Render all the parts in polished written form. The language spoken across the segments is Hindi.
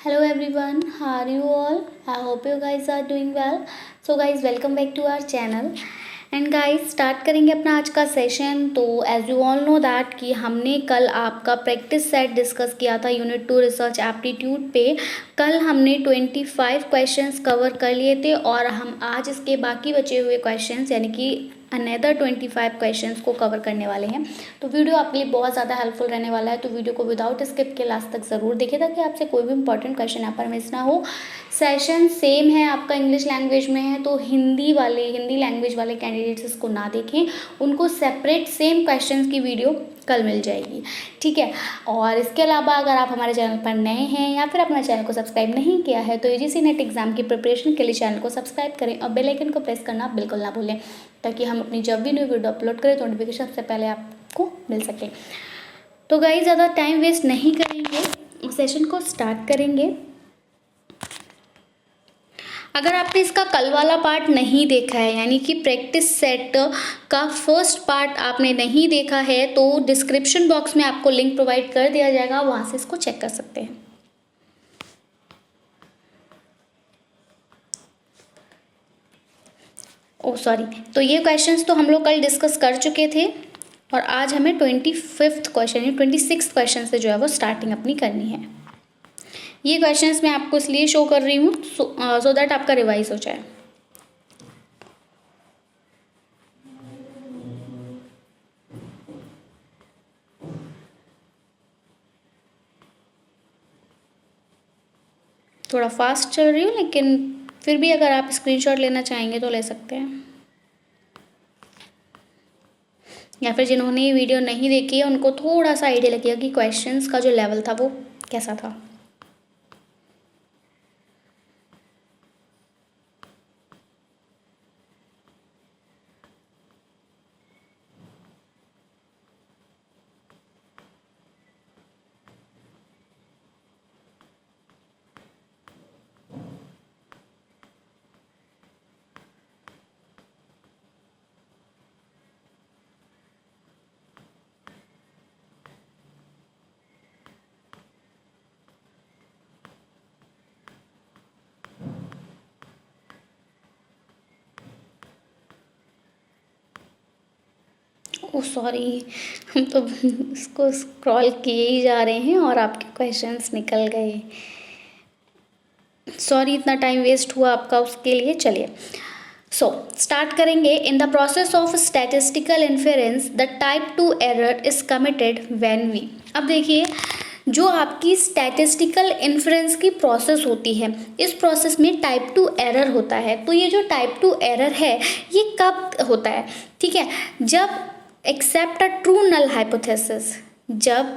Hello everyone, how are you all? I hope you guys are doing well. So guys, welcome back to our channel. And guys start करेंगे अपना आज का सेशन। तो as you all know that कि हमने कल आपका प्रैक्टिस सेट डिस्कस किया था यूनिट 2 रिसर्च एप्टीट्यूड पे। कल हमने 25 क्वेश्चंस कवर कर लिए थे और हम आज इसके बाकी बचे हुए क्वेश्चंस यानी कि अनदर 25 क्वेश्चंस को कवर करने वाले हैं। तो वीडियो आपके लिए बहुत ज़्यादा हेल्पफुल रहने वाला है, तो वीडियो को विदाउट स्किप के लास्ट तक ज़रूर देखिए ताकि आपसे कोई भी इंपॉर्टेंट क्वेश्चन यहाँ पर मिस ना हो। सेशन सेम है, आपका इंग्लिश लैंग्वेज में है, तो हिंदी लैंग्वेज वाले कैंडिडेट्स इसको ना देखें, उनको सेपरेट सेम क्वेश्चंस की वीडियो कल मिल जाएगी, ठीक है। और इसके अलावा अगर आप हमारे चैनल पर नए हैं या फिर अपना चैनल को सब्सक्राइब नहीं किया है तो यूजीसी नेट एग्जाम की प्रिपरेशन के लिए चैनल को सब्सक्राइब करें और बेल आइकन को प्रेस करना बिल्कुल ना भूलें ताकि हम अपनी जब भी न्यू वीडियो अपलोड करें तो नोटिफिकेशन सबसे पहले आपको मिल सके। तो गाइस ज़्यादा टाइम वेस्ट नहीं करेंगे, सेशन को स्टार्ट करेंगे। अगर आपने इसका कल वाला पार्ट नहीं देखा है यानी कि प्रैक्टिस सेट का फर्स्ट पार्ट आपने नहीं देखा है तो डिस्क्रिप्शन बॉक्स में आपको लिंक प्रोवाइड कर दिया जाएगा, वहाँ से इसको चेक कर सकते हैं। सॉरी, तो ये क्वेश्चंस तो हम लोग कल डिस्कस कर चुके थे और आज हमें 25th क्वेश्चन यानी 26th क्वेश्चन से जो है वो स्टार्टिंग अपनी करनी है। ये क्वेश्चंस मैं आपको इसलिए शो कर रही हूँ सो दैट आपका रिवाइज हो जाए। थोड़ा फास्ट चल रही हूँ लेकिन फिर भी अगर आप स्क्रीनशॉट लेना चाहेंगे तो ले सकते हैं, या फिर जिन्होंने ये वीडियो नहीं देखी है उनको थोड़ा सा आइडिया लगेगा कि क्वेश्चंस का जो लेवल था वो कैसा था। सॉरी, हम तो इसको स्क्रॉल किए ही जा रहे हैं और आपके क्वेश्चंस निकल गए। सॉरी, इतना टाइम वेस्ट हुआ आपका उसके लिए। चलिए स्टार्ट करेंगे। In the process of statistical inference the type 2 error is committed when we. अब देखिए, जो आपकी स्टैटिस्टिकल इन्फ्रेंस की प्रोसेस होती है, इस प्रोसेस में टाइप 2 एरर होता है। तो ये जो टाइप 2 एरर है ये कब होता है, ठीक है, जब accept a true null hypothesis, जब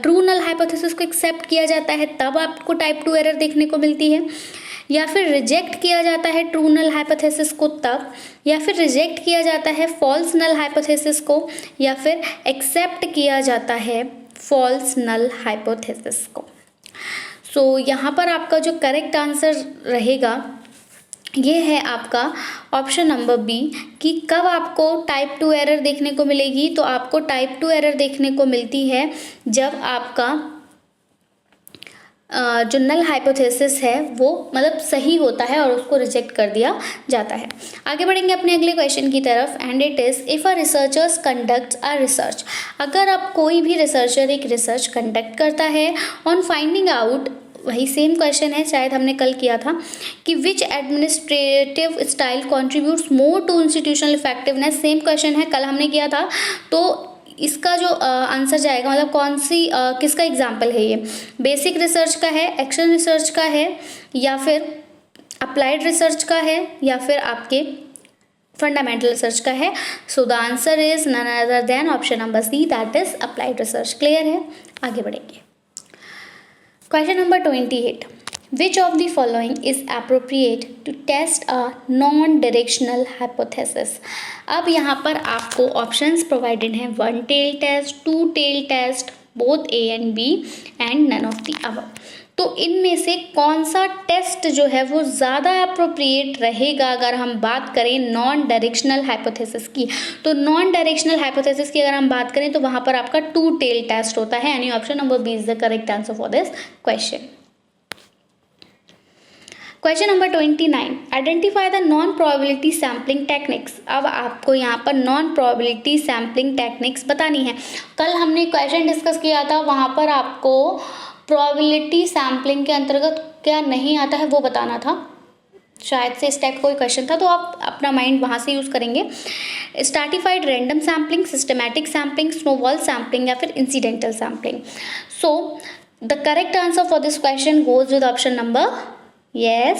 ट्रू नल हाइपोथेसिस को एक्सेप्ट किया जाता है तब आपको टाइप 2 एरर देखने को मिलती है, या फिर रिजेक्ट किया जाता है ट्रू नल हाइपोथेसिस को तब, या फिर रिजेक्ट किया जाता है फॉल्स नल हाइपोथेसिस को, या फिर एक्सेप्ट किया जाता है फॉल्स नल हाइपोथेसिस को। सो यहाँ पर आपका जो करेक्ट आंसर रहेगा ये है आपका ऑप्शन नंबर बी कि कब आपको टाइप 2 एरर देखने को मिलेगी। तो आपको टाइप 2 एरर देखने को मिलती है जब आपका जो नल हाइपोथेसिस है वो मतलब सही होता है और उसको रिजेक्ट कर दिया जाता है। आगे बढ़ेंगे अपने अगले क्वेश्चन की तरफ। And it is if a researchers conducts a research. अगर आप कोई भी रिसर्चर एक रिसर्च कंडक्ट करता है ऑन फाइंडिंग आउट, वही सेम क्वेश्चन है शायद हमने कल किया था कि which administrative style contributes more to institutional effectiveness, same question है कल हमने किया था। तो इसका जो आंसर जाएगा मतलब कौन सी किसका एग्जाम्पल है, ये बेसिक रिसर्च का है, एक्शन रिसर्च का है, या फिर अप्लाइड रिसर्च का है, या फिर आपके फंडामेंटल रिसर्च का है। So the answer is none other than option number C, that is applied research. Clear है? आगे बढ़ेंगे। Question number 28, which of the following is appropriate to test a non directional hypothesis. अब यहाँ पर आपको ऑप्शंस प्रोवाइडेड हैं, 1 tail test, 2 tail test, both A and B and none of the above. तो इनमें से कौन सा टेस्ट जो है वो ज़्यादा अप्रोप्रिएट रहेगा अगर हम बात करें नॉन डायरेक्शनल हाइपोथेसिस की। तो नॉन डायरेक्शनल हाइपोथेसिस की अगर हम बात करें तो वहाँ पर आपका 2 टेल टेस्ट होता है, यानी option number B is the correct answer for this question. Question number 29, identify the non probability sampling techniques. अब आपको यहाँ पर नॉन प्रोबेबिलिटी सैम्पलिंग टेक्निक्स बतानी है। कल हमने क्वेश्चन डिस्कस किया था, वहाँ पर आपको प्रोबेबिलिटी सैम्पलिंग के अंतर्गत क्या नहीं आता है वो बताना था, शायद से इस टाइप कोई क्वेश्चन था, तो आप अपना माइंड वहाँ से यूज़ करेंगे। Stratified random sampling, systematic sampling, snowball sampling या फिर incidental sampling. So the correct answer for this question goes with option number yes,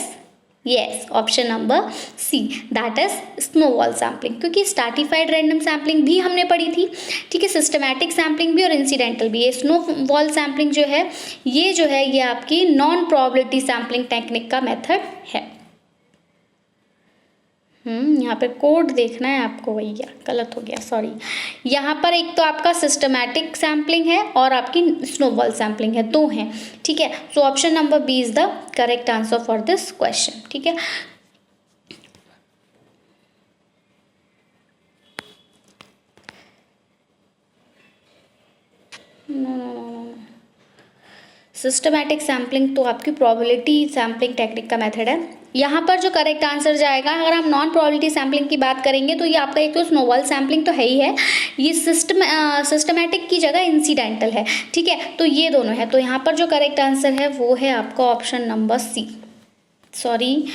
option number C, that is snowball sampling, क्योंकि स्ट्रैटिफाइड रैंडम सैम्पलिंग भी हमने पढ़ी थी, ठीक है, सिस्टमैटिक सैम्पलिंग भी और इंसिडेंटल भी। ये स्नोबॉल सैम्पलिंग जो है ये आपकी नॉन प्रोबेबिलिटी सैम्पलिंग टेक्निक का मेथड है। यहाँ पे कोड देखना है आपको, भैया गलत हो गया, सॉरी। यहाँ पर एक तो आपका सिस्टमैटिक सैम्पलिंग है और आपकी स्नोबॉल सैम्पलिंग है, दो हैं, ठीक है। So option number B is the correct answer for this question, ठीक है। सिस्टमैटिक सैम्पलिंग तो आपकी प्रोबेबिलिटी सैम्पलिंग टेक्निक का मेथड है। यहाँ पर जो करेक्ट आंसर जाएगा, अगर हम नॉन प्रोबेबिलिटी सैम्पलिंग की बात करेंगे तो ये आपका एक तो स्नोबॉल सैम्पलिंग तो है ही है, ये सिस्टमैटिक की जगह इंसिडेंटल है, ठीक है, तो ये दोनों है। तो यहाँ पर जो करेक्ट आंसर है वो है आपका option number C. Sorry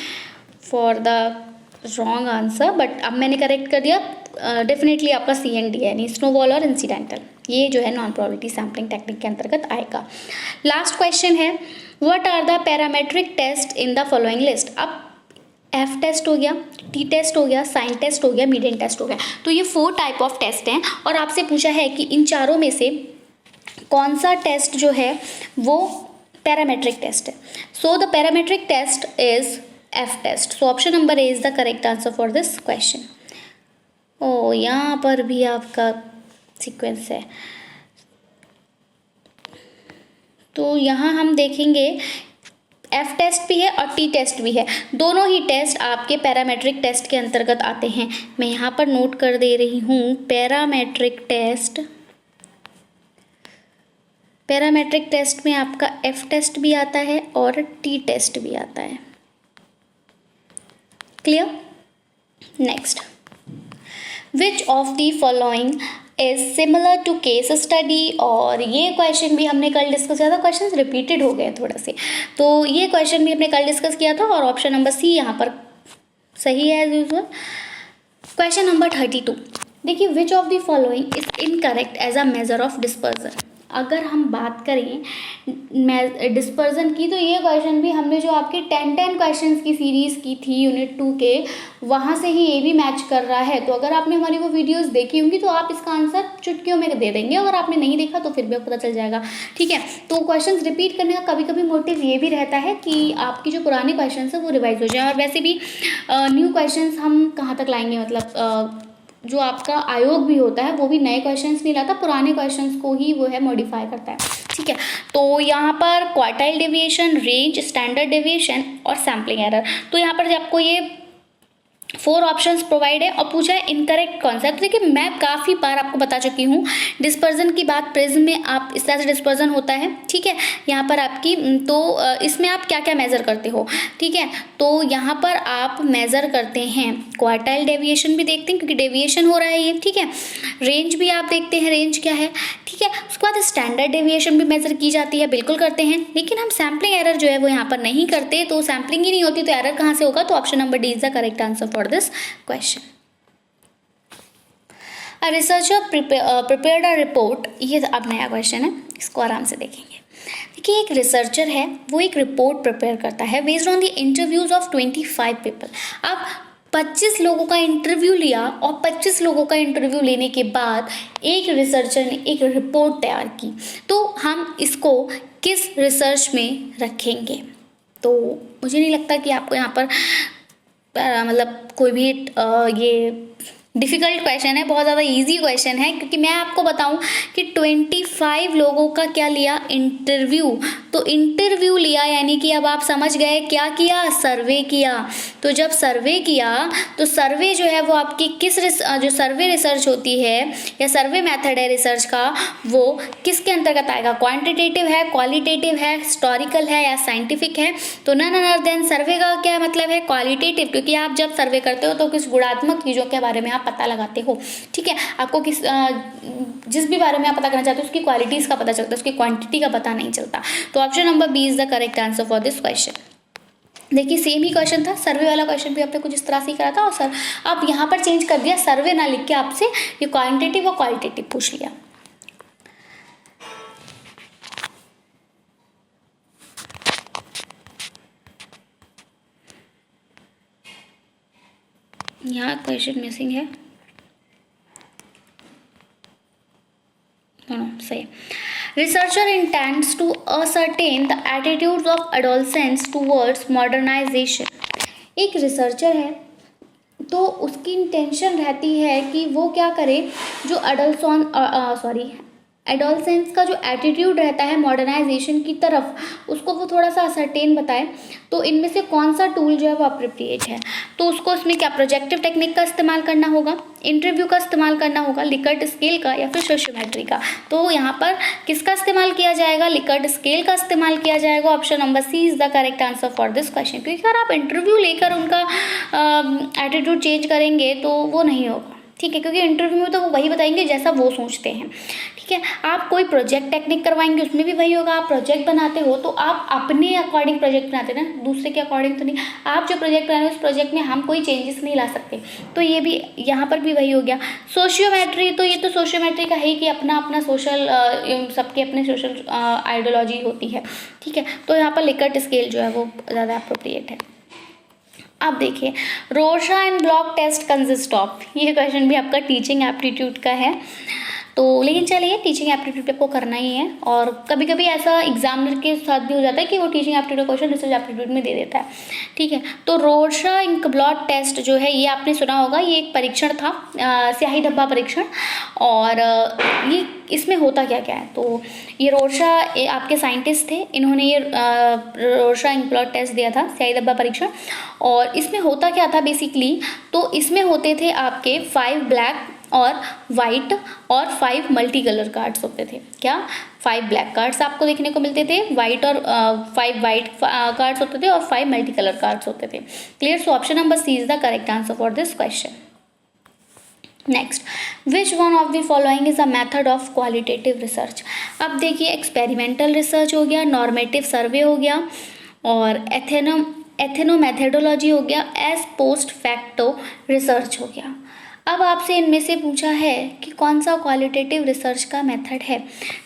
for the wrong answer, but अब मैंने करेक्ट कर दिया, डेफिनेटली आपका सी एंड डी है, यानी स्नोबॉल और इंसिडेंटल, ये जो है नॉन प्रोबेबिलिटी सैम्पलिंग टेक्निक के अंतर्गत आएगा। लास्ट क्वेश्चन है, what are the parametric test in the following list. अब एफ टेस्ट हो गया, टी टेस्ट हो गया, साइन टेस्ट हो गया, मीडियन टेस्ट हो गया, तो ये 4 टाइप ऑफ टेस्ट हैं और आपसे पूछा है कि इन चारों में से कौन सा टेस्ट जो है वो पैरामेट्रिक टेस्ट है। So the parametric test is F test. So option number A is the correct answer for this question. ओ, यहाँ पर भी आपका सीक्वेंस है, तो यहाँ हम देखेंगे एफ टेस्ट भी है और टी टेस्ट भी है, दोनों ही टेस्ट आपके पैरामेट्रिक टेस्ट के अंतर्गत आते हैं। मैं यहाँ पर नोट कर दे रही हूँ, पैरामेट्रिक टेस्ट में आपका एफ टेस्ट भी आता है और टी टेस्ट भी आता है। Clear? Next, which of the following is similar to case study. और ये क्वेश्चन भी हमने कल डिस्कस किया था, क्वेश्चन रिपीटेड हो गए थोड़े से, तो ये क्वेश्चन भी हमने कल डिस्कस किया था और ऑप्शन नंबर सी यहाँ पर सही है एज यूजुअल। क्वेश्चन नंबर 32, देखिए, which of the following is incorrect as a measure of dispersion. अगर हम बात करें डिस्पर्जन की, तो ये क्वेश्चन भी हमने जो आपके 10 क्वेश्चंस की सीरीज़ की थी यूनिट 2 के, वहाँ से ही ये भी मैच कर रहा है। तो अगर आपने हमारी वो वीडियोस देखी होंगी तो आप इसका आंसर चुटकियों में दे देंगे, अगर आपने नहीं देखा तो फिर भी पता चल जाएगा, ठीक है। तो क्वेश्चंस रिपीट करने का कभी कभी मोटिव ये भी रहता है कि आपकी जो पुराने क्वेश्चन है वो रिवाइज हो जाए, और वैसे भी न्यू क्वेश्चन हम कहाँ तक लाएंगे, मतलब जो आपका आयोग भी होता है वो भी नए क्वेश्चंस नहीं लाता, पुराने क्वेश्चंस को ही वो है मॉडिफाई करता है, ठीक है। तो यहाँ पर quartile deviation, range, standard deviation और सैम्पलिंग एरर, तो यहाँ पर आपको ये 4 ऑप्शंस प्रोवाइड है और पूछा है इनकरेक्ट कॉन्सेप्ट। देखिए, मैं काफ़ी बार आपको बता चुकी हूँ, डिस्पर्जन की बात प्रिज्म में आप इस तरह से डिस्पर्जन होता है, ठीक है। यहाँ पर आपकी तो इसमें आप क्या क्या मेज़र करते हो, ठीक है। तो यहाँ पर आप मेज़र करते हैं, क्वार्टाइल डेविएशन भी देखते हैं क्योंकि डेविएशन हो रहा है ये, ठीक है। रेंज भी आप देखते हैं, रेंज क्या है, ठीक है। उसके बाद स्टैंडर्ड डेविएशन भी मेज़र की जाती है, बिल्कुल करते हैं, लेकिन हम सैम्पलिंग एरर जो है वो यहाँ पर नहीं करते, तो सैम्पलिंग ही नहीं होती तो एरर कहाँ से होगा। तो option number D is the correct answer for this question. A researcher prepared a report, ये अब नया क्वेश्चन है, इसको आराम से देखेंगे। देखिए, एक रिसर्चर है वो एक रिपोर्ट प्रिपेयर करता है based on the interviews of 25 people. अब 25 लोगों का इंटरव्यू लिया और 25 लोगों का इंटरव्यू लेने के बाद एक रिसर्चर ने एक रिपोर्ट तैयार की, तो हम इसको किस रिसर्च में रखेंगे। तो मुझे नहीं लगता कि आपको यहाँ पर मतलब कोई भी ये डिफ़िकल्ट क्वेश्चन है, बहुत ज़्यादा इजी क्वेश्चन है, क्योंकि मैं आपको बताऊं कि 25 लोगों का क्या लिया, इंटरव्यू। तो इंटरव्यू लिया यानी कि अब आप समझ गए क्या किया, सर्वे किया। तो जब सर्वे किया तो सर्वे जो है वो आपकी जो सर्वे रिसर्च होती है या सर्वे मेथड है रिसर्च का, वो किसके अंतर्गत आएगा, क्वांटिटेटिव है, क्वालिटेटिव है, हिस्टोरिकल है या साइंटिफिक है। तो नन अदर देन सर्वे का क्या मतलब है, क्वालिटेटिव, क्योंकि आप जब सर्वे करते हो तो कुछ गुणात्मक चीज़ों के बारे में आप पता लगाते हो। ठीक है, आपको जिस भी बारे में आप पता करना चाहते हो उसकी क्वालिटीज़ का पता चलता है, उसकी क्वांटिटी का पता नहीं चलता। तो option number B is the correct answer for this question. देखिए सेम ही क्वेश्चन था, सर्वे वाला क्वेश्चन भी आपने कुछ इस तरह से ही करा था, और सर आप यहाँ पर चेंज कर दिया, सर्वे ना लिख के आपसे ये क्वांटिटेटिव और क्वालिटेटिव पूछ लिया। यहाँ क्वेश्चन मिसिंग है, सही। Researcher intends to ascertain the attitudes of adolescents towards modernization। एक रिसर्चर है तो उसकी इंटेंशन रहती है कि वो क्या करे, जो एडोलसेंस का जो एटीट्यूड रहता है मॉडर्नाइजेशन की तरफ, उसको वो थोड़ा सा असरटेन बताए। तो इनमें से कौन सा टूल जो है वो अप्रोप्रिएट है। तो उसको इसमें क्या प्रोजेक्टिव टेक्निक का इस्तेमाल करना होगा, इंटरव्यू का इस्तेमाल करना होगा, लिकर्ट स्केल का, या फिर सोशियोमेट्री का। तो यहाँ पर किसका इस्तेमाल किया जाएगा, लिकर्ट स्केल का इस्तेमाल किया जाएगा। Option number C is the correct answer for this question. क्योंकि अगर आप इंटरव्यू लेकर उनका एटीट्यूड चेंज करेंगे तो वो नहीं होगा। ठीक है, क्योंकि इंटरव्यू में तो वो वही बताएंगे जैसा वो सोचते हैं। ठीक है, आप कोई प्रोजेक्ट टेक्निक करवाएंगे उसमें भी वही होगा। आप प्रोजेक्ट बनाते हो तो आप अपने अकॉर्डिंग प्रोजेक्ट बनाते हैं ना, दूसरे के अकॉर्डिंग तो नहीं। आप जो प्रोजेक्ट बना रहे हो उस प्रोजेक्ट में हम कोई चेंजेस नहीं ला सकते। तो ये भी यहाँ पर भी वही हो गया। सोशियोमेट्री, तो ये तो सोशियोमेट्री का है कि अपना अपना सोशल, सबके अपने सोशल आइडियोलॉजी होती है। ठीक है, तो यहाँ पर लिकर्ट स्केल जो है वो ज़्यादा अप्रोप्रिएट है। अब देखिए, Rorschach and block test consist of, ये क्वेश्चन भी आपका टीचिंग एप्टीट्यूड का है। तो लेकिन चलिए, टीचिंग एप्टीट्यूड आपको करना ही है, और कभी कभी ऐसा एग्जामिनर के साथ भी हो जाता है कि वो teaching aptitude question research aptitude में दे देता है। ठीक है, तो रोशा इंक ब्लॉट टेस्ट जो है ये आपने सुना होगा, ये एक परीक्षण था, स्याही धब्बा परीक्षण। और ये इसमें होता क्या क्या है, तो ये रोशा आपके साइंटिस्ट थे, इन्होंने ये रोशा इंक ब्लॉट टेस्ट दिया था, स्याही धब्बा परीक्षण। और इसमें होता क्या था बेसिकली, तो इसमें होते थे आपके 5 ब्लैक और वाइट और 5 मल्टी कलर कार्ड्स होते थे। क्या, 5 ब्लैक कार्ड्स आपको देखने को मिलते थे, वाइट और 5 वाइट कार्ड्स होते थे, और 5 मल्टी कलर कार्ड्स होते थे। Clear, so option number C is the correct answer for this question. Next, which one of the following is a method of qualitative research. अब देखिए, एक्सपेरिमेंटल रिसर्च हो गया, नॉर्मेटिव सर्वे हो गया, और एथेनो मेथडोलॉजी हो गया, एज पोस्ट फैक्टो रिसर्च हो गया। अब आपसे इनमें से पूछा है कि कौन सा क्वालिटेटिव रिसर्च का मेथड है।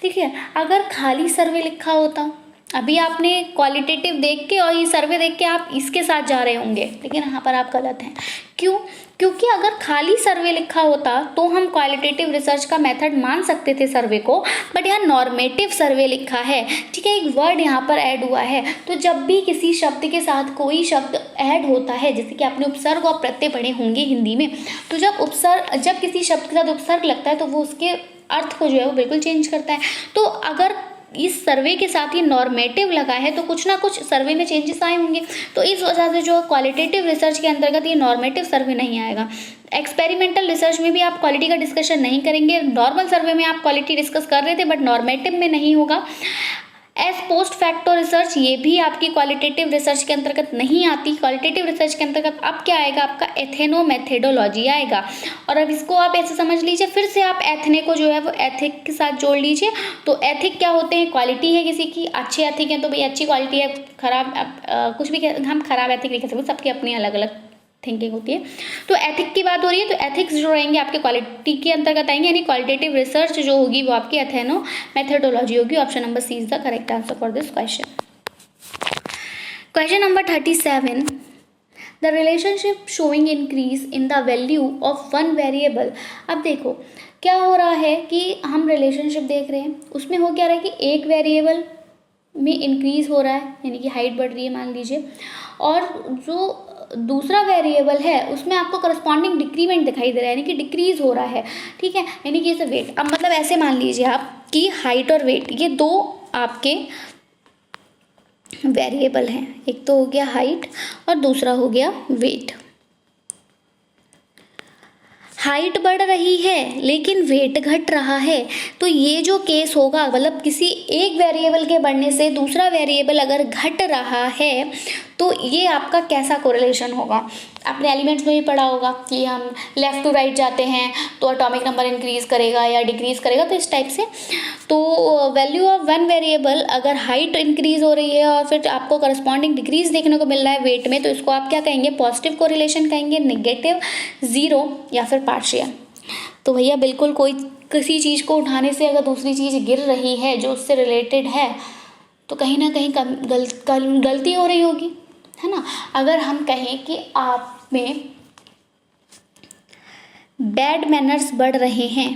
देखिए, अगर खाली सर्वे लिखा होता, अभी आपने क्वालिटेटिव देख के और ये सर्वे देख के आप इसके साथ जा रहे होंगे, लेकिन यहाँ पर आप गलत हैं। क्यों? क्योंकि अगर खाली सर्वे लिखा होता तो हम क्वालिटेटिव रिसर्च का मेथड मान सकते थे सर्वे को, बट यहाँ नॉर्मेटिव सर्वे लिखा है। ठीक है, एक वर्ड यहाँ पर ऐड हुआ है। तो जब भी किसी शब्द के साथ कोई शब्द ऐड होता है, जैसे कि आपने उपसर्ग और प्रत्यय पढ़े होंगे हिंदी में, तो जब किसी शब्द के साथ उपसर्ग लगता है तो वो उसके अर्थ को जो है वो बिल्कुल चेंज करता है। तो अगर इस सर्वे के साथ ही नॉर्मेटिव लगा है तो कुछ ना कुछ सर्वे में चेंजेस आए होंगे। तो इस वजह से जो क्वालिटेटिव रिसर्च के अंतर्गत ये नॉर्मेटिव सर्वे नहीं आएगा। एक्सपेरिमेंटल रिसर्च में भी आप क्वालिटी का डिस्कशन नहीं करेंगे, नॉर्मल सर्वे में आप क्वालिटी डिस्कस कर रहे थे, बट नॉर्मेटिव में नहीं होगा। एज पोस्ट फैक्टो रिसर्च, ये भी आपकी क्वालिटेटिव रिसर्च के अंतर्गत नहीं आती। क्वालिटेटिव रिसर्च के अंतर्गत अब क्या आएगा, आपका एथेनो मेथडोलॉजी आएगा। और अब इसको आप ऐसे समझ लीजिए, फिर से आप एथने को जो है वो एथिक के साथ जोड़ लीजिए। तो एथिक क्या होते हैं, क्वालिटी है किसी की, अच्छे एथिक है तो भाई अच्छी क्वालिटी है, खराब कुछ भी हम खराब एथिक नहीं कह सकते, सबकी अपनी अलग अलग थिंकिंग होती है। तो एथिक की बात हो रही है, तो एथिक्स जो रहेंगे आपके क्वालिटी के अंतर्गत आएंगे, यानी क्वालिटेटिव रिसर्च जो होगी वो आपकी एथेनो मेथडोलॉजी होगी। Option number C is the correct answer for this question. Question number 37, the relationship showing increase in the value of one variable. अब देखो क्या हो रहा है कि हम रिलेशनशिप देख रहे हैं, उसमें हो क्या रहा है कि एक वेरिएबल में इंक्रीज हो रहा है, यानी कि हाइट बढ़ रही है मान लीजिए, और जो दूसरा वेरिएबल है उसमें आपको करस्पॉन्डिंग डिक्रीमेंट दिखाई दे रहा है, यानी कि डिक्रीज हो रहा है, ठीक है, यानी कि जैसे वेट। अब मतलब ऐसे मान लीजिए आप कि हाइट और वेट ये दो आपके वेरिएबल हैं, एक तो हो गया हाइट और दूसरा हो गया वेट। हाइट बढ़ रही है लेकिन वेट घट रहा है, तो ये जो केस होगा, मतलब किसी एक वेरिएबल के बढ़ने से दूसरा वेरिएबल अगर घट रहा है तो ये आपका कैसा कोरिलेशन होगा। आपने एलिमेंट्स में भी पढ़ा होगा कि हम लेफ़्ट टू राइट जाते हैं तो एटॉमिक नंबर इंक्रीज करेगा या डिक्रीज करेगा, तो इस टाइप से। तो वैल्यू ऑफ वन वेरिएबल अगर हाइट इंक्रीज हो रही है और फिर आपको करस्पॉन्डिंग डिक्रीज देखने को मिल रहा है वेट में, तो इसको आप क्या कहेंगे, पॉजिटिव कोरिलेशन कहेंगे, नेगेटिव, ज़ीरो या फिर पार्शियल। तो भैया बिल्कुल कोई किसी चीज़ को उठाने से अगर दूसरी चीज़ गिर रही है जो उससे रिलेटेड है तो कहीं ना कहीं गलती हो रही होगी, है ना। अगर हम कहें कि आप में बैड मैनर्स बढ़ रहे हैं,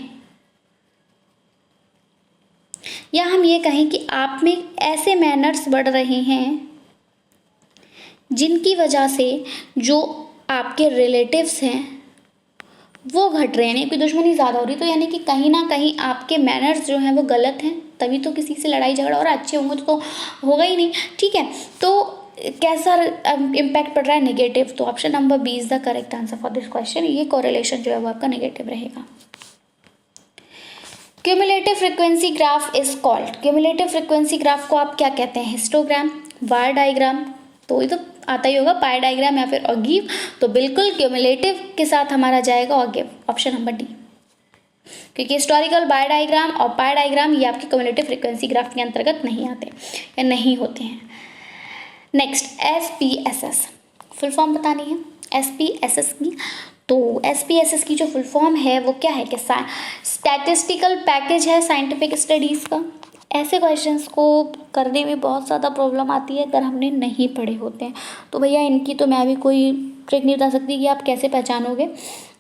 या हम ये कहें कि आप में ऐसे मैनर्स बढ़ रहे हैं जिनकी वजह से जो आपके रिलेटिव्स हैं वो घट रहे हैं, यानी कि दुश्मनी ज़्यादा हो रही, तो यानी कि कहीं ना कहीं आपके मैनर्स जो हैं वो गलत हैं, तभी तो किसी से लड़ाई झगड़ा, और अच्छे होंगे तो होगा ही नहीं, ठीक है। तो कैसा इम्पैक्ट पड़ रहा है, नेगेटिव। तो option number B is the correct answer for this question. ये कोरिलेशन जो है वो आपका नेगेटिव रहेगा। Cumulative frequency graph is called, cumulative frequency graph को आप क्या कहते हैं, हिस्टोग्राम, बार डायग्राम, तो ये तो आता ही होगा, पाई डायग्राम या फिर ऑगिव। तो बिल्कुल क्यूमुलेटिव के साथ हमारा जाएगा ऑगिव, ऑप्शन नंबर डी, क्योंकि हिस्टोरिकल, बार डायग्राम और पाई डायग्राम ये आपके क्यूमुलेटिव फ्रीक्वेंसी ग्राफ के अंतर्गत नहीं आते या नहीं होते हैं। नेक्स्ट SPSS, फुल फॉर्म बतानी है SPSS की। तो SPSS की जो फुल फॉर्म है वो क्या है कि स्टैटिस्टिकल पैकेज है साइंटिफिक स्टडीज़ का। ऐसे क्वेश्चंस को करने में बहुत ज़्यादा प्रॉब्लम आती है अगर हमने नहीं पढ़े होते हैं, तो भैया इनकी तो मैं भी कोई ट्रिक नहीं बता सकती कि आप कैसे पहचानोगे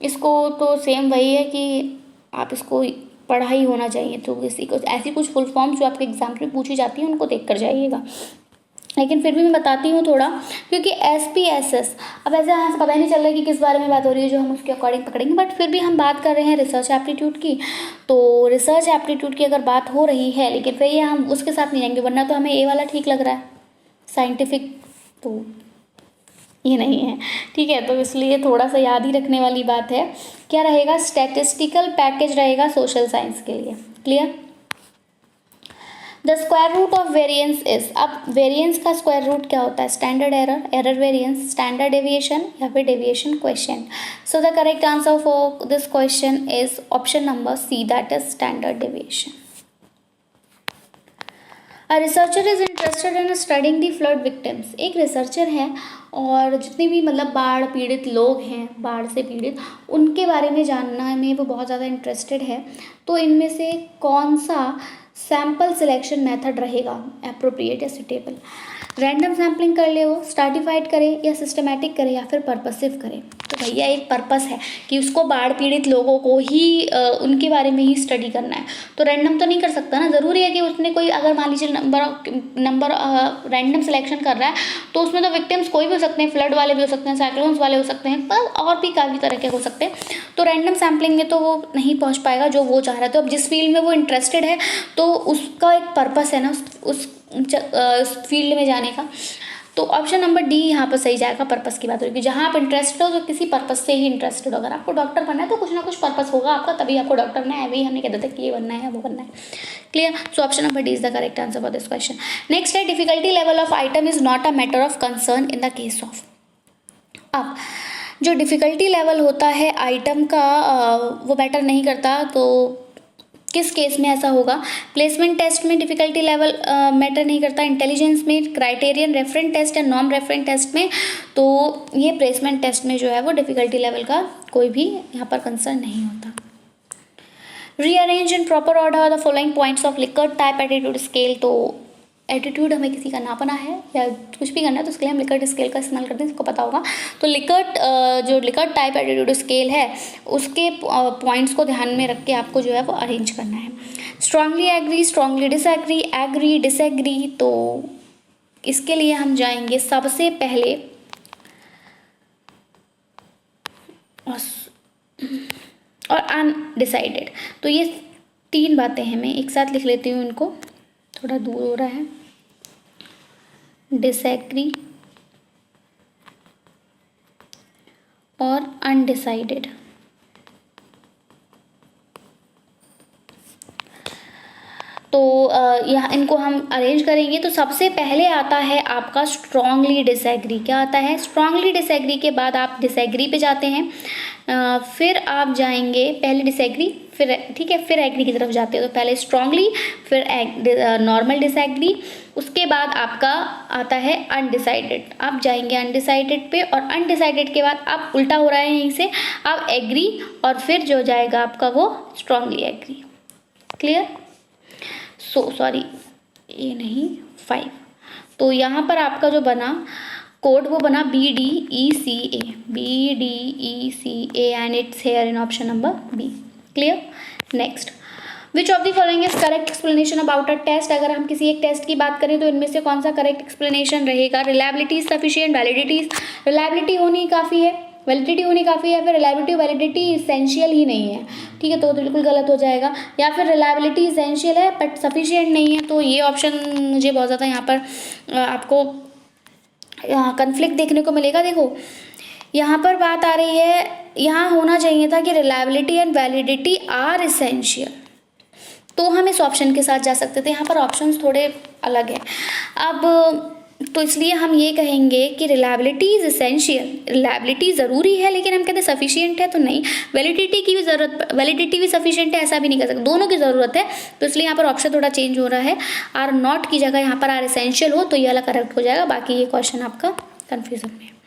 इसको। तो सेम वही है कि आप इसको पढ़ा ही होना चाहिए, तो किसी को ऐसी कुछ फुल फॉर्म जो आपके एग्जाम में पूछी जाती है उनको देख कर जाइएगा, लेकिन फिर भी मैं बताती हूँ थोड़ा, क्योंकि SPSS अब ऐसे यहाँ से पता ही नहीं चल रहा है कि किस बारे में बात हो रही है, जो हम उसके अकॉर्डिंग पकड़ेंगे, बट फिर भी हम बात कर रहे हैं रिसर्च एप्टीट्यूड की। तो रिसर्च एप्टीट्यूड की अगर बात हो रही है, लेकिन फिर ये हम उसके साथ नहीं जाएंगे, वरना तो हमें ये वाला ठीक लग रहा है साइंटिफिक, तो ये नहीं है, ठीक है। तो इसलिए थोड़ा सा याद ही रखने वाली बात है, क्या रहेगा, स्टैटिस्टिकल पैकेज रहेगा सोशल साइंस के लिए। Clear. The square root of variance is, अब वेरिएंस का स्क्वायर रूट क्या होता है, standard error, error variance, standard deviation या फिर deviation question. So the correct answer for this question is option number C, that is standard deviation. A researcher is interested in studying the flood victims, एक रिसर्चर है और जितने भी मतलब बाढ़ पीड़ित लोग हैं, बाढ़ से पीड़ित, उनके बारे में जानना में वो बहुत ज़्यादा इंटरेस्टेड है। तो इनमें से कौन सा सैम्पल सिलेक्शन मेथड रहेगा एप्रोप्रिएट या सुटेबल, रैंडम सैम्पलिंग कर ले, वो स्ट्रैटिफाइड करे या सिस्टमैटिक करे या फिर पर्पसिव करे। तो भैया एक पर्पस है कि उसको बाढ़ पीड़ित लोगों को ही उनके बारे में ही स्टडी करना है, तो रैंडम तो नहीं कर सकता ना, ज़रूरी है कि उसने कोई, अगर मान लीजिए नंबर रैंडम सिलेक्शन कर रहा है तो उसमें तो विक्टिम्स कोई भी हो सकते हैं, फ्लड वाले भी हो सकते हैं, साइक्लोन्स वाले हो सकते हैं, पर और भी काफ़ी तरह के हो सकते हैं। तो रैंडम सैम्पलिंग में तो वो नहीं पहुँच पाएगा जो वो चाह रहा है। तो अब जिस फील्ड में वो इंटरेस्टेड है तो उसका एक पर्पस है ना उस फील्ड में जाने का। तो ऑप्शन नंबर डी यहाँ पर सही जाएगा, पर्पस की बात होगी। जहाँ आप इंटरेस्टेड हो तो किसी पर्पस से ही इंटरेस्टेड हो। अगर आपको डॉक्टर बनना है तो कुछ ना कुछ पर्पस होगा आपका, तभी आपको डॉक्टर बनना है, अभी हमने कहते थे कि ये बनना है वो बनना है। Clear. So option number D is the correct answer for this question. Next है, difficulty level of item is not a matter of concern in the case of. अब जो डिफिकल्टी लेवल होता है आइटम का वो मैटर नहीं करता, तो किस केस में ऐसा होगा, प्लेसमेंट टेस्ट में डिफिकल्टी लेवल मैटर नहीं करता, इंटेलिजेंस में, क्राइटेरियन रेफरेंट टेस्ट या नॉन रेफरेंट टेस्ट में, तो ये प्लेसमेंट टेस्ट में जो है वो डिफिकल्टी लेवल का कोई भी यहाँ पर कंसर्न नहीं होता। Rearrange in proper order the following points of Likert type attitude scale. तो एटीट्यूड हमें किसी का नापना है या कुछ भी करना है तो उसके लिए हम लिकर्ट स्केल का इस्तेमाल करते हैं, इसको पता होगा। तो जो लिकर्ट टाइप एटीट्यूड स्केल है उसके पॉइंट्स को ध्यान में रख के आपको जो है वो अरेंज करना है। Strongly agree, strongly disagree, agree, disagree. तो इसके लिए हम जाएंगे सबसे पहले और अनडिसाइडेड। तो ये 3 बातें हैं, मैं एक साथ लिख लेती हूँ इनको, थोड़ा दूर हो रहा है। डिसएग्री और अनडिसाइडेड। तो यहाँ इनको हम अरेंज करेंगे। तो सबसे पहले आता है आपका स्ट्रांगली डिसएग्री। क्या आता है? स्ट्रांगली डिसएग्री के बाद आप डिसएग्री पे जाते हैं, फिर आप जाएंगे, पहले डिसएग्री फिर, ठीक है, फिर एग्री की तरफ जाते हो। तो पहले स्ट्रांगली, फिर नॉर्मल डिसएग्री, उसके बाद आपका आता है अनडिसाइडेड। आप जाएंगे अनडिसाइडेड पे, और अनडिसाइडेड के बाद आप उल्टा हो रहा है यहीं से, आप एग्री, और फिर जो जाएगा आपका वो स्ट्रांगली एग्री। क्लियर? सॉरी, ये नहीं 5। तो यहाँ पर आपका जो बना कोड वो बना BDECA, BDECA, and it's here in option number B. Clear? Next, which of the following is correct explanation about a test. अगर हम किसी एक टेस्ट की बात करें तो इनमें से कौन सा करेक्ट एक्सप्लेनेशन रहेगा? रिलायबिलिटी सफिशिएंट, वैलिडिटी, रिलायबिलिटी होनी काफ़ी है, वैलिडिटी होनी काफ़ी है, फिर रिलायबिलिटी वैलिडिटी इसेंशियल ही नहीं है, ठीक है, तो बिल्कुल गलत हो जाएगा। या फिर रिलायबिलिटी इसेंशियल है बट सफिशिएंट नहीं है। तो ये ऑप्शन मुझे बहुत ज़्यादा यहाँ पर आपको कन्फ्लिक्ट देखने को मिलेगा। देखो यहाँ पर बात आ रही है, यहाँ होना चाहिए था कि reliability and validity are essential, तो हम इस ऑप्शन के साथ जा सकते थे। यहाँ पर ऑप्शंस थोड़े अलग हैं। अब तो इसलिए हम ये कहेंगे कि रिलायबिलिटी इज इसेंशियल, रिलायबिलिटी ज़रूरी है, लेकिन हम कहते हैं सफिशिएंट है तो नहीं। वैलिडिटी की भी ज़रूरत, वैलिडिटी भी सफिशिएंट है ऐसा भी नहीं कर सकते, दोनों की ज़रूरत है। तो इसलिए यहाँ पर ऑप्शन थोड़ा चेंज हो रहा है, आर नॉट की जगह यहाँ पर आर इसेंशियल हो तो ये वाला करेक्ट हो जाएगा। बाकी ये क्वेश्चन आपका कन्फ्यूजन में है।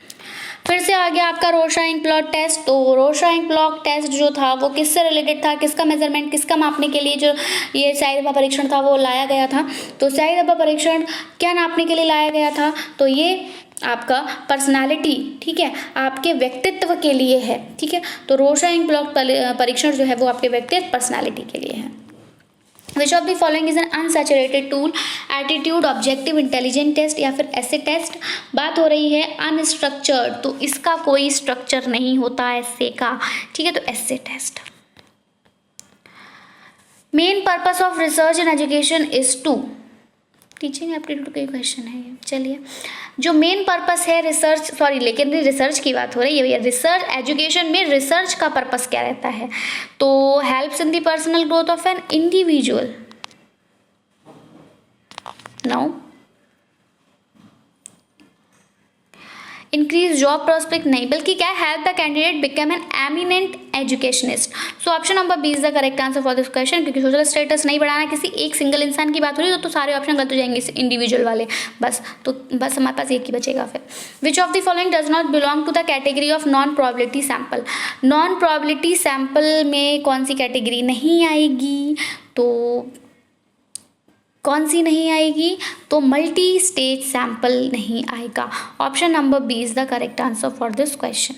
फिर से आ गया आपका रोशा-इंक प्लॉट टेस्ट। तो रोशा-इंक प्लॉट टेस्ट जो था वो किससे रिलेटेड था, किसका मेजरमेंट, किसका मापने के लिए जो ये स्याही धब्बा परीक्षण था वो लाया गया था। तो स्याही धब्बा परीक्षण क्या नापने के लिए लाया गया था? तो ये आपका पर्सनालिटी, ठीक है, आपके व्यक्तित्व के लिए है, ठीक है। तो रोशा-इंक प्लॉट परीक्षण जो है वो आपके व्यक्तित्व, पर्सनालिटी के लिए है। Which of the following is an unsaturated tool? Attitude, objective intelligent test या फिर ऐसे टेस्ट। बात हो रही है अनस्ट्रक्चर्ड, तो इसका कोई स्ट्रक्चर नहीं होता ऐसे का, ठीक है, तो ऐसे test. Main purpose of research and education is to, teaching aptitude का क्वेश्चन है ये। चलिए, जो मेन पर्पस है रिसर्च, सॉरी लेकिन रिसर्च की बात हो रही है भैया, रिसर्च एजुकेशन में रिसर्च का पर्पस क्या रहता है? तो helps in the personal growth of an individual, no. Increase job prospect, नहीं, बल्कि क्या, help the candidate become an eminent educationist. So option number B is the correct answer for this question, क्योंकि सोशल स्टेटस नहीं बढ़ाना, किसी एक सिंगल इंसान की बात हो रही है तो सारे ऑप्शन गलत हो जाएंगे इंडिविजुअल वाले, बस हमारे पास एक ही बचेगा फिर। Which of the following does not belong to the category of non probability sample? Non probability sample में कौन सी कैटेगरी नहीं आएगी? तो कौन सी नहीं आएगी? तो मल्टी स्टेज सैंपल नहीं आएगा। Option number B is the correct answer for this question.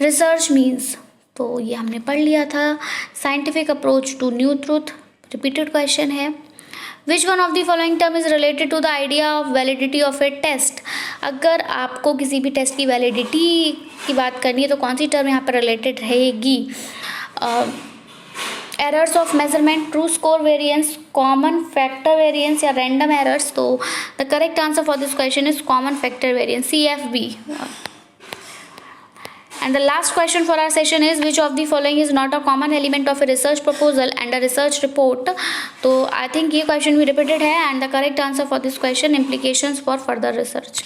Research means, तो ये हमने पढ़ लिया था, scientific approach to new truth, repeated question है। Which one of the following term is related to the idea of validity of a test? अगर आपको किसी भी टेस्ट की वैलिडिटी की बात करनी है तो कौन सी टर्म यहाँ पर रिलेटेड रहेगी? Errors of measurement, true score variance, common factor variance या रैंडम एरर्स? तो the correct answer for this question is common factor variance, CFV। And the last question for our session is which of the following is not a common element of a research proposal and a research report? तो I think ये question भी repeated है, and the correct answer for this question implications for further research.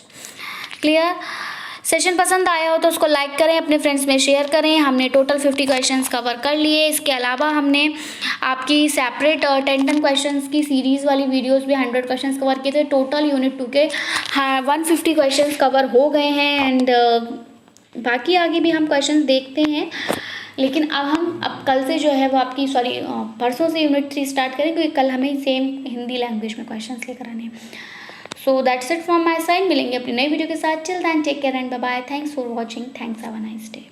Clear? Session पसंद आया हो तो उसको लाइक करें, अपने फ्रेंड्स में शेयर करें। हमने टोटल 50 क्वेश्चंस कवर कर लिए। इसके अलावा हमने आपकी सेपरेट 10 क्वेश्चंस की सीरीज़ वाली वीडियोस भी 100 क्वेश्चंस कवर किए थे। टोटल यूनिट 2 के 150 क्वेश्चंस कवर हो गए हैं, एंड बाकी आगे भी हम क्वेश्चंस देखते हैं। लेकिन अब कल से जो है वो आपकी परसों से यूनिट 3 स्टार्ट करें, क्योंकि कल हमें सेम हिंदी लैंग्वेज में क्वेश्चंस लेकर आने हैं। So that's it from my side. मिलेंगे अपनी नई वीडियो के साथ। Till then take care and bye bye. Thanks for watching. Thanks, have a nice day.